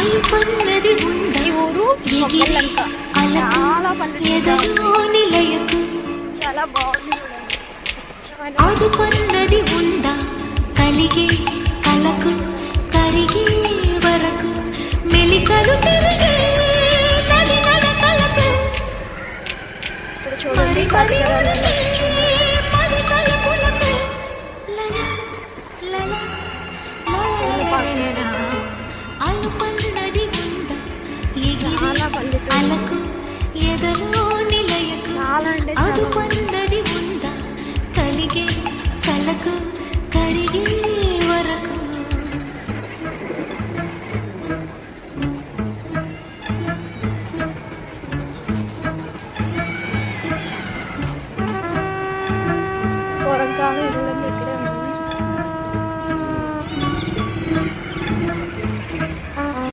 అలుపన్నది ఉందా ఈ ఊరు మొక్కలంక చాలా నిలయకు చాలా బాగుంది. అదుపన్నది ఉందా కలిగే కలకు కరిగే వరకు మెలికలు తిరిగే నది నడకలకు ఇక్కడ చూడండి కథకరాలను అలుపన్నది ఉందా చాలా పల్లెటూరు. అలకు ఎదలో నిలయకు చాలా అంటే చాలా అదుపన్నది ఉందా కలిగే కలకు కరిగే వరకు